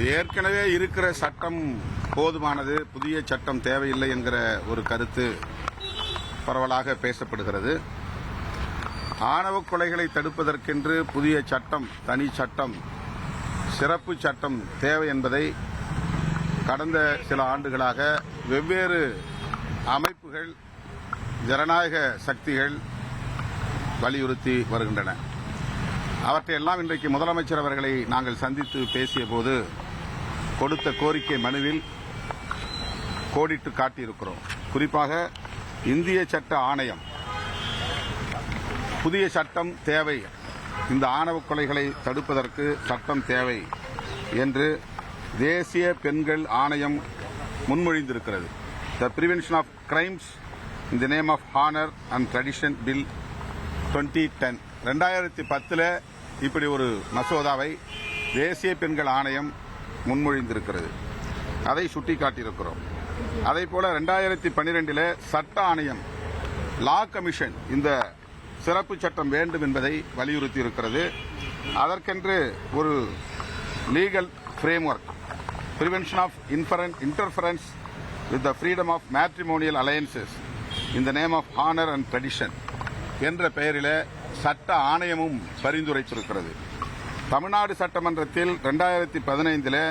ஏற்கனவே இருக்கிற சட்டம் போதுமானது, புதிய சட்டம் தேவையில்லை என்கிற ஒரு கருத்து பரவலாக பேசப்படுகிறது. ஆணவ கொலைகளை தடுப்பதற்கென்று புதிய சட்டம், தனி சட்டம், சிறப்பு சட்டம் தேவை என்பதை கடந்த சில ஆண்டுகளாக வெவ்வேறு அமைப்புகள், ஜனநாயக சக்திகள் வலியுறுத்தி வருகின்றன. அவற்றையெல்லாம் இன்றைக்கு முதலமைச்சர் அவர்களை நாங்கள் சந்தித்து பேசிய போது கொடுத்த கோரிக்கை மனுவில் கோடிட்டு காட்டியிருக்கிறோம். குறிப்பாக இந்திய சட்ட ஆணையம், புதிய சட்டம் தேவை, இந்த ஆணவ கொலைகளை தடுப்பதற்கு சட்டம் தேவை என்று தேசிய பெண்கள் ஆணையம் முன்மொழிந்திருக்கிறது. The prevention of crimes in the name of honour and tradition bill 2010. 2010 இப்படி ஒரு மசோதாவை தேசிய பெண்கள் ஆணையம் முன்மொழிந்திருக்கிறது. அதை சுட்டிக்காட்டியிருக்கிறோம். அதேபோல 2012 சட்ட ஆணையம், லா கமிஷன், இந்த சிறப்பு சட்டம் வேண்டும் என்பதை வலியுறுத்தி இருக்கிறது. அதற்கென்று ஒரு legal framework, prevention of interference with the freedom of matrimonial alliances in the name of honour and tradition என்ற பெயரில் சட்ட ஆணையமும் பரிந்துரைத்திருக்கிறது. தமிழ்நாடு சட்டமன்றத்தில் 2015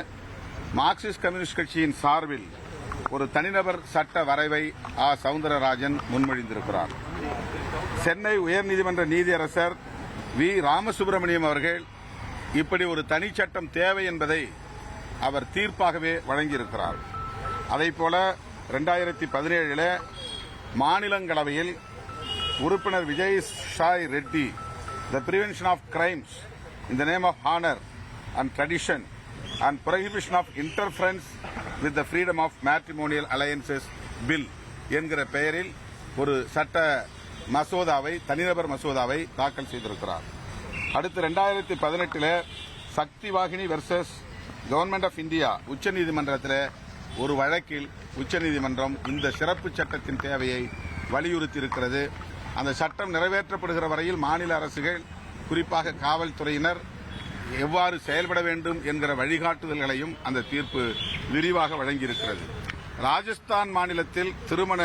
மார்க்சிஸ்ட் கம்யூனிஸ்ட் கட்சியின் சார்பில் ஒரு தனிநபர் சட்ட வரைவை சவுந்தரராஜன் முன்மொழிந்திருக்கிறார். சென்னை உயர்நீதிமன்ற நீதியரசர் வி. ராமசுப்ரமணியம் அவர்கள் இப்படி ஒரு தனி சட்டம் தேவை என்பதை அவர் தீர்ப்பாகவே வழங்கியிருக்கிறார். அதேபோல 2017 மாநிலங்களவையில் உறுப்பினர் Vijay Sai Reddy, the prevention of crimes in the name of honour and tradition and prohibition of interference with the freedom of matrimonial alliances bill என்கிற பெயரில் ஒரு சட்ட மசோதாவை, தனிநபர் மசோதாவை தாக்கல் செய்திருக்கிறார். அடுத்து 2018 Shakti Vahini versus government of India உச்சநீதிமன்றத்தில் ஒரு வழக்கில் உச்சநீதிமன்றம் இந்த சிறப்பு சட்டத்தின் தேவையை வலியுறுத்தி இருக்கிறது. அந்த சட்டம் நிறைவேற்றப்படுகிற வரையில் மாநில அரசுகள், குறிப்பாக காவல்துறையினர் எவ்வாறு செயல்பட வேண்டும் என்கிற வழிகாட்டுதல்களையும் அந்த தீர்ப்பு விரிவாக வழங்கியிருக்கிறது. ராஜஸ்தான் மாநிலத்தில் திருமண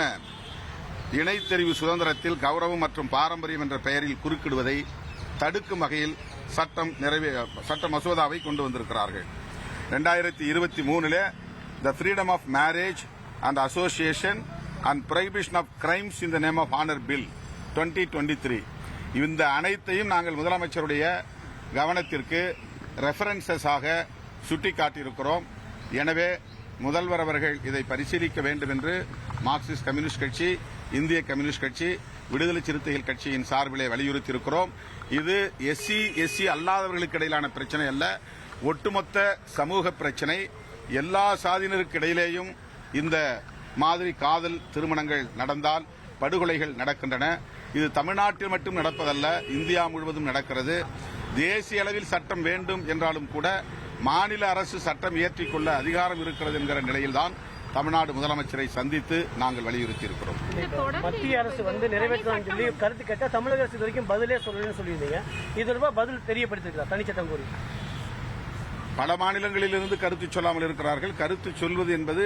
இணைத்தெரிவு சுதந்திரத்தில் கௌரவம் மற்றும் பாரம்பரியம் என்ற பெயரில் குறுக்கிடுவதை தடுக்கும் வகையில் சட்ட மசோதாவை கொண்டு வந்திருக்கிறார்கள். 2023 the freedom of marriage and association and prohibition of crimes in the name of honour bill 2023. இந்த அனைத்தையும் நாங்கள் முதலமைச்சருடைய கவனத்திற்கு ரெஃபரன்சஸாக சுட்டிக்காட்டியிருக்கிறோம். எனவே முதல்வர் அவர்கள் இதை பரிசீலிக்க வேண்டும் என்று மார்க்சிஸ்ட் கம்யூனிஸ்ட் கட்சி, இந்திய கம்யூனிஸ்ட் கட்சி, விடுதலை சிறுத்தைகள் கட்சியின் சார்பிலே வலியுறுத்தியிருக்கிறோம். இது எஸ்சி அல்லாதவர்களுக்கு இடையிலான பிரச்சனை அல்ல, ஒட்டுமொத்த சமூக பிரச்சனை. எல்லா சாதியினருக்கு இடையிலேயும் இந்த மாதிரி காதல் திருமணங்கள் நடந்தால் படுகொலைகள் நடக்கின்றன. இது தமிழ்நாட்டில் மட்டும் நடப்பதல்ல, இந்தியா முழுவதும் நடக்கிறது. தேசிய அளவில் சட்டம் வேண்டும் என்றாலும் கூட மாநில அரசு சட்டம் இயற்றிக்கொள்ள அதிகாரம் இருக்கிறது என்கிற நிலையில்தான் தமிழ்நாடு முதலமைச்சரை சந்தித்து நாங்கள் வலியுறுத்தி இருக்கிறோம். மத்திய அரசு நிறைவேற்றலாம் சொல்லி கருத்து கேட்டால் தமிழக அரசு வரைக்கும் பதிலே சொல்லணும்னு சொல்லியிருந்தீங்க. இது தொடர்பாக பதில் தெரியப்படுத்திருக்கிறார் தனிச்சட்டம் கோரி. பல மாநிலங்களிலிருந்து கருத்து சொல்லாமல் இருக்கிறார்கள். கருத்து சொல்வது என்பது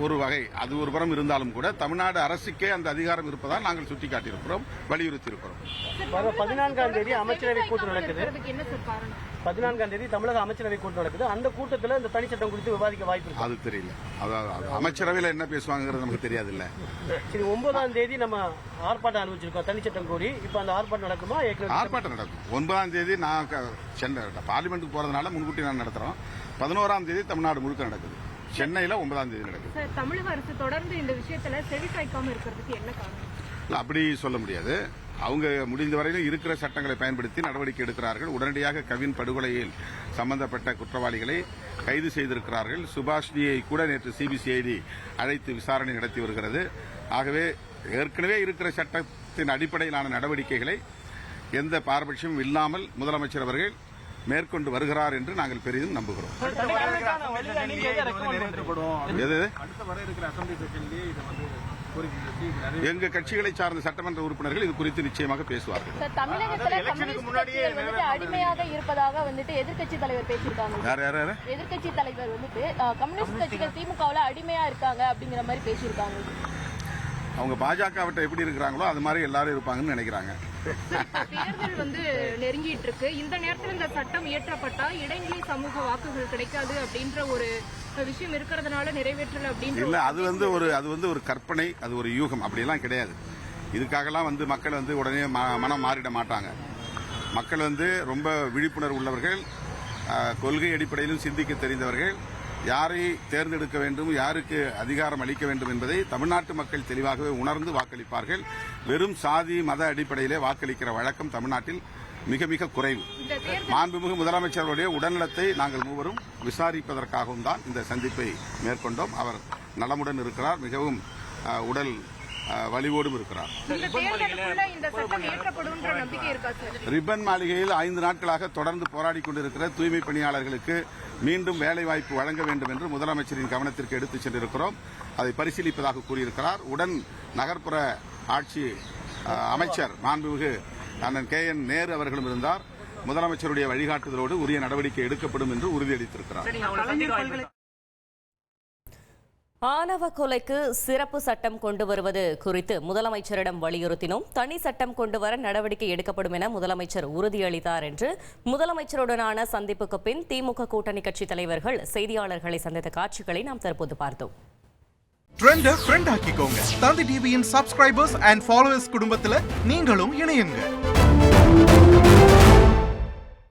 ஒரு வகை, அது ஒரு புறம் இருந்தாலும் கூட தமிழ்நாடு அரசுக்கே அந்த அதிகாரம் இருப்பதால் நாங்கள் சுட்டிக்காட்டியிருக்கிறோம், வலியுறுத்தி இருக்கிறோம். 14ஆம் தேதி அமைச்சரவை கூட்டம் நடக்குது. 14ஆம் தேதி தமிழக அமைச்சரவை கூட்டம் நடக்குது. அந்த கூட்டத்தில் இந்த தனிச்சட்டம் குறித்து விவாதிக்க வாய்ப்பு இருக்கு. அது தெரியல, அமைச்சரவையில் என்ன பேசுவாங்கிறது நமக்கு தெரியாது. இல்ல, சரி, 9ஆம் தேதி நம்ம ஆர்ப்பாட்டம் அறிவிச்சிருக்கோம் தனிச்சட்டம் கோரி. இப்ப அந்த ஆர்ப்பாட்டம் நடக்குமா? ஆர்ப்பாட்டம் நடக்கும். 9ஆம் தேதி நான் சென்னை பார்லிமெண்ட்டுக்கு போறதுனால முன்கூட்டி நான் நடத்துறோம். 11ஆம் தேதி தமிழ்நாடு முழுக்க நடக்குது. சென்னையில 9ஆம் தேதி நடக்குது. தமிழக அரசு தொடர்ந்து இந்த விஷயத்துல செவி சாய்க்காம இருக்கிறதுக்கு என்ன காரணம்? அப்படி சொல்ல முடியாது. அவங்க முடிந்த வரையிலும் இருக்கிற சட்டங்களை பயன்படுத்தி நடவடிக்கை எடுக்கிறார்கள். உடனடியாக கவின் படுகொலையில் சம்பந்தப்பட்ட குற்றவாளிகளை கைது செய்திருக்கிறார்கள். சுபாஷினியை கூட நேற்று சிபிசிஐடி அழைத்து விசாரணை நடத்தி வருகிறது. ஆகவே ஏற்கனவே இருக்கிற சட்டத்தின் அடிப்படையிலான நடவடிக்கைகளை எந்த பாரபட்சமும் இல்லாமல் முதலமைச்சர் அவர்கள் மேற்கொண்டு வருகிறார் என்று நாங்கள் பெரிதும் நம்புகிறோம். எது எங்க கட்சிகளை சார்ந்த சட்டமன்ற உறுப்பினர்கள் இது குறித்து நிச்சயமாக பேசுவார்கள். தமிழகத்துல கம்யூனிஸ்ட் கட்சிகள் வந்துட்டு அடிமையாக இருப்பதாக வந்துட்டு எதிர்க்கட்சி தலைவர் பேசியிருக்காங்க. யார் எதிர்க்கட்சி தலைவர் வந்துட்டு கம்யூனிஸ்ட் கட்சிகள் திமுகவுல அடிமையா இருக்காங்க அப்படிங்கிற மாதிரி பேசியிருக்காங்க. அவங்க பாஜகவிட்ட எப்படி இருக்கிறாங்களோ அது மாதிரி எல்லாரும் இருப்பாங்கன்னு நினைக்கிறாங்க. தேர்தல் வந்து நெருங்கிட்டு இருக்கு. இந்த நேரத்தில் இந்த சட்டம் இயற்றப்பட்டா இடைநிலை சமூக வாக்குகள் கிடைக்காது அப்படின்ற ஒரு விஷயம் இருக்கிறதுனால நிறைவேற்றல அப்படின்னு இல்ல, அது வந்து ஒரு கற்பனை, அது ஒரு யூகம், அப்படியெல்லாம் கிடையாது. இதுக்காகலாம் வந்து மக்கள் வந்து உடனே மனம் மாறிட மாட்டாங்க. மக்கள் வந்து ரொம்ப விழிப்புணர்வு உள்ளவர்கள், கொள்கை அடிப்படையிலும் சிந்திக்க தெரிந்தவர்கள். யாரை தேர்ந்தெடுக்க வேண்டும், யாருக்கு அதிகாரம் அளிக்க வேண்டும் என்பதை தமிழ்நாட்டு மக்கள் தெளிவாகவே உணர்ந்து வாக்களிப்பார்கள். வெறும் சாதி மத அடிப்படையிலே வாக்களிக்கிற வழக்கம் தமிழ்நாட்டில் மிக மிக குறைவு. மாண்புமிகு முதலமைச்சருடைய உடல்நலத்தை நாங்கள் மூவரும் விசாரிப்பதற்காகவும் தான் இந்த சந்திப்பை மேற்கொண்டோம். அவர் நலமுடன் இருக்கிறார், மிகவும் உடல் வலிவோடும் இருக்கிறார். ரிப்பன் மாளிகையில் 5 நாட்களாக தொடர்ந்து போராடி கொண்டிருக்கிற தூய்மை பணியாளர்களுக்கு மீண்டும் வேலைவாய்ப்பு வழங்க வேண்டும் என்று முதலமைச்சரின் கவனத்திற்கு எடுத்துச் சென்றிருக்கிறோம். அதை பரிசீலிப்பதாக கூறியிருக்கிறார். உடன் நகர்ப்புற ஆட்சி அமைச்சர் மாண்புமிகு அண்ணன் KN நேரு அவர்களும் இருந்தார். முதலமைச்சருடைய வழிகாட்டுதலோடு உரிய நடவடிக்கை எடுக்கப்படும் என்று உறுதியளித்திருக்கிறார். ஆணவ கொலைக்கு சிறப்பு சட்டம் கொண்டு வருவது குறித்து முதலமைச்சரிடம் வலியுறுத்தினோம். தனி சட்டம் கொண்டு வர நடவடிக்கை எடுக்கப்படும் என முதலமைச்சர் உறுதியளித்தார் என்று முதலமைச்சருடனான சந்திப்புக்கு பின் திமுக கூட்டணி கட்சி தலைவர்கள் செய்தியாளர்களை சந்தித்த காட்சிகளை நாம் தற்போது பார்த்தோம். ட்ரெண்ட ஃப்ரெண்ட் ஆக்கிக்கோங்க. தந்தி டிவியின் சப்ஸ்கிரைபர்ஸ் அண்ட் ஃபாலோவர்ஸ் குடும்பத்துல நீங்களும் இணையுங்க.